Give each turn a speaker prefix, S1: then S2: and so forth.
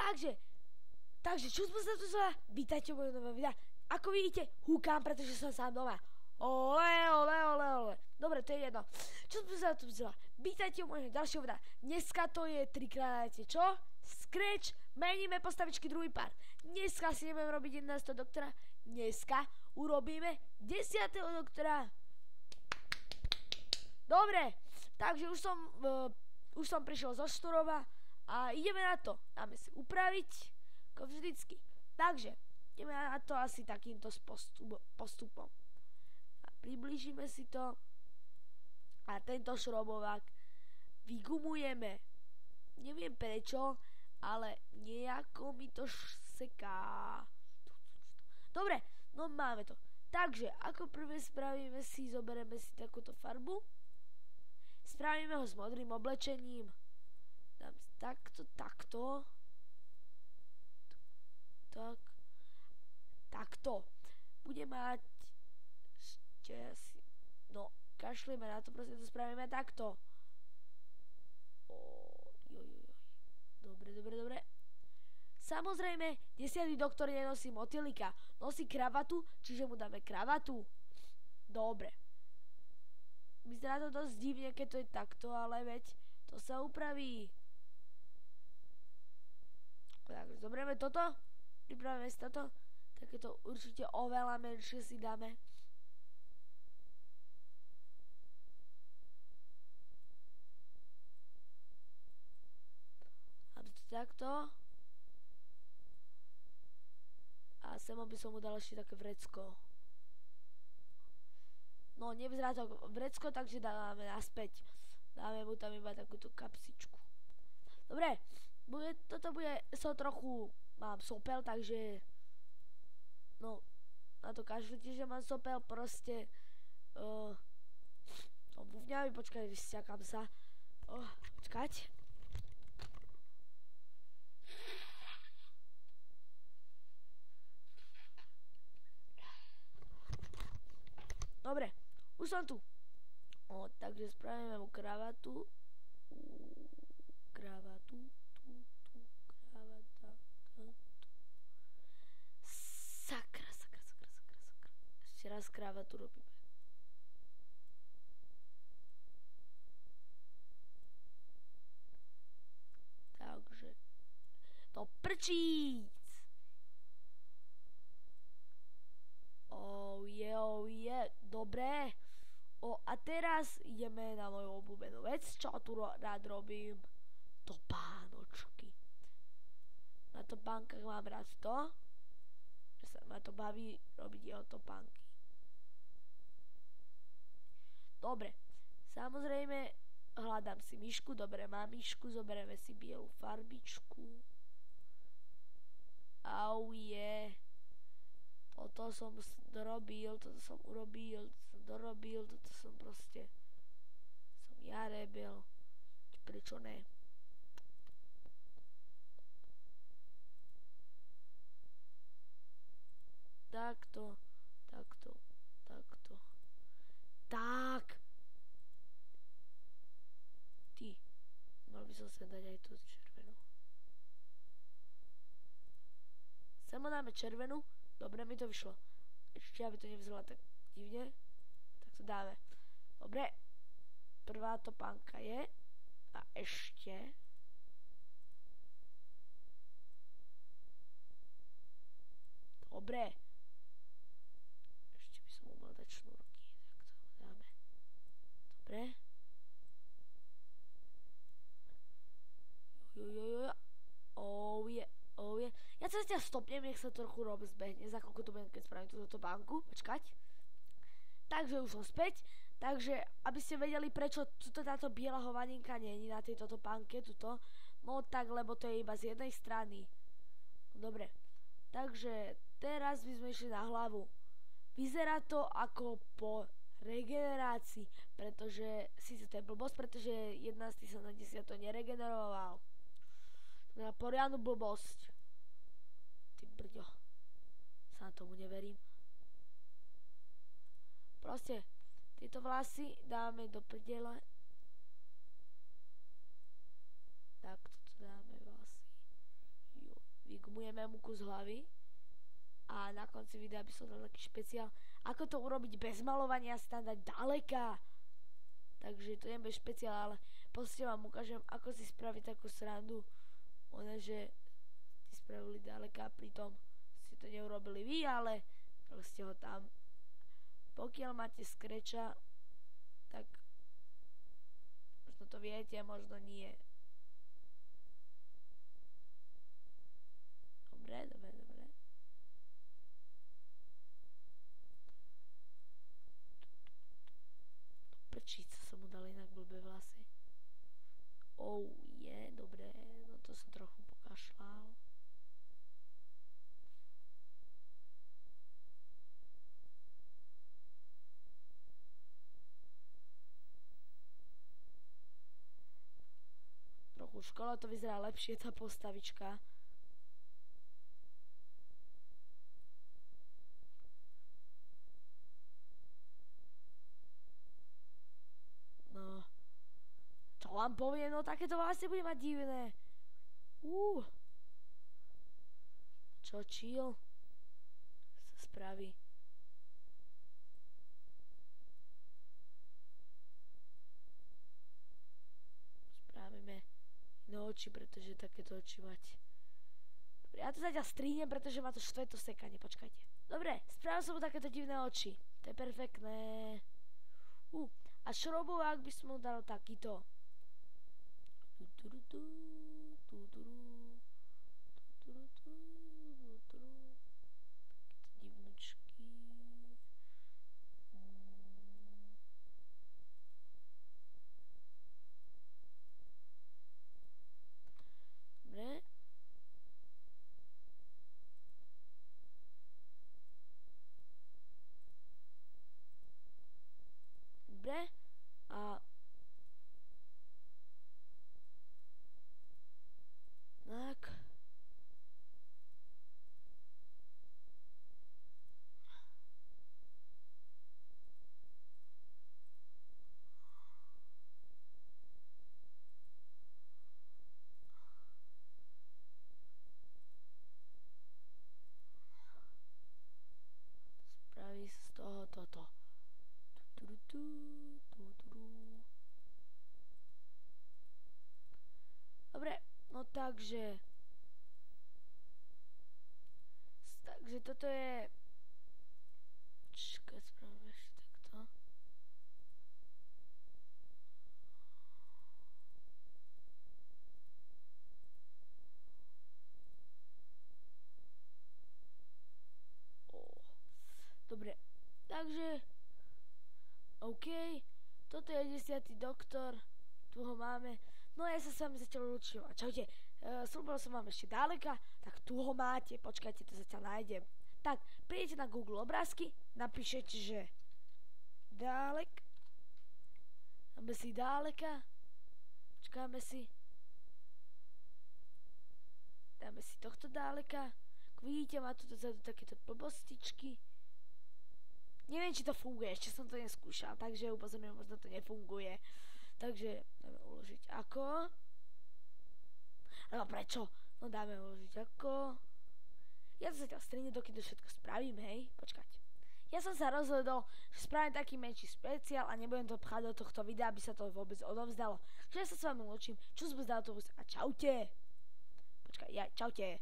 S1: Takže, čo sme sa tu zvala? Vítajte v mojom novom videu. Ako vidíte, húkam, pretože som sám doma. Ole. Dobre, to je jedno. Čo sme sa tu vzala? Vítajte u môjho ďalšieho videa. Dneska to je 3x, čo? Scratch, meníme postavičky druhý pár. Dneska si nebudem robiť 11. doktora. Dneska urobíme 10. doktora. Dobre, takže už som prišiel zo Šturova a ideme na to. Dáme si upraviť, ako vždycky. Takže, ideme na to asi takýmto postupom. A priblížime si to a tento šrobovák vygumujeme. Neviem prečo, ale nejako mi to seká. Dobre, no máme to. Takže, ako prvé zoberieme si takúto farbu. Spravíme ho s modrým oblečením. Dám si takto. Takto. Bude mať ešte asi... No, kašlíme na to, proste to spravíme takto. Dobre. Samozrejme, 10. doktor nenosí motýlika. Nosí kravatu, čiže mu dáme kravatu. Dobre. Vyzerá to dosť divne, keď to je takto, ale veď to sa upraví. Takže zoberieme toto, pripravíme si toto, takéto určite oveľa menšie si dáme. Dáme to takto. A sem by som mu dal ešte také vrecko. No, nevyzerá to vrecko, takže dáme naspäť. Dáme mu tam iba takúto kapsičku. Dobre, toto bude trochu... Mám sopel, takže... No, na to kašlite, že mám sopel, proste... Buvňavý, počkaj, vysťakám sa. Počkať. Dobre. Už som tu. Takže spravíme mu kravatu. Kravata. Sakra. Ešte raz kravatu robíme. Takže to prčíc. Dobre. A teraz ideme na moju obľúbenú vec, čo tu rád robím. Topánočky. Na topánkach mám rád to, že sa ma to baví robiť jeho topánky. Dobre. Samozrejme, hľadám si myšku. Dobre, mám myšku. Zoberieme si bielu farbičku. Toto som dorobil, toto som urobil, toto som proste... Som ja rebel. Prečo ne? Takto. Tak! Ty. Mal by som sa dať aj tú červenú. Samo dáme červenú. Dobre, mi to vyšlo. Ešte, aby to nevyzeralo tak divne. Tak to dáme. Dobre. Prvá topánka je. A ešte. Dobre. Ešte by som mal dať šnúrky. Tak to dáme. Dobre. Ja sa ťa stopnem, nech sa trochu rozbehne, za koľko to budem, keď spravím túto banku. Počkať. Takže už som späť. Takže, aby ste vedeli, prečo táto biela hovaninka nie je na tejto topánke, tuto. No tak, lebo to je iba z jednej strany. Dobre. Takže, teraz by sme išli na hlavu. Vyzerá to ako po regenerácii, pretože, síce to je blbosť, pretože 11. sa na 10. to neregeneroval. To je poriadnu blbosť. Ty brďo. Sa na tomu neverím. Proste, tieto vlasy dáme do prdele. Tak, toto dáme vlasy. Jo. odstrihneme mu kus hlavy a na konci videa by som dal taký špeciál, ako to urobiť bez malovania, sa tam dať ďaleka. Takže to nebude špeciál, ale proste vám ukážem, ako si spraviť takú srandu, že ste spravili ďaleka, pritom ste to neurobili vy, ale dali ste ho tam. Pokiaľ máte scratcha, tak možno to viete, možno nie. Dobre. Prčíca som mu dal inak blbé vlasy. Dobre, no to som trochu pokašľal. Trochu škola to vyzerá lepšie, tá postavička. No, čo vám poviem, no takéto vlastne bude mať divné. Čo chill sa spraví. Spravíme iné oči, pretože takéto oči mať. Dobre, ja to zatiaľ strihnem, pretože má to štve to sekanie, počkajte. Dobre, spravil som mu takéto divné oči. To je perfektné. A šrobovák by som mu dal takýto. Takýto divnučky. Dobre. Dobre. A tak. Spraví z toho toto. Dobre, no takže toto je, keď spravíme ešte takto. Dobre, takže OK, toto je 10. doktor, tu ho máme. No a ja sa s vami zatiaľ lúčim. A čaute, slúbil som vám ešte ďaleka, tak tu ho máte, počkajte, to zatiaľ nájdem. Tak, prídete na Google obrázky, napíšete, že dálek, dáme si dáleka, počkáme si, dáme si tohto dáleka, ako vidíte, má tu dozadu takéto blbostičky. Neviem, či to funguje, ešte som to neskúšal, takže upozorňujem, možno to nefunguje. Takže dáme uložiť ako. No prečo? No dáme uložiť ako. Ja to zatiaľ strihnem, dokým to všetko spravím, hej? Počkať. Ja som sa rozhodol, že spravím taký menší špeciál a nebudem to pchať do tohto videa, aby sa to vôbec odovzdalo. Čiže ja sa s vami lúčim. Čus bez autobus a čaute. Počkaj, čaute.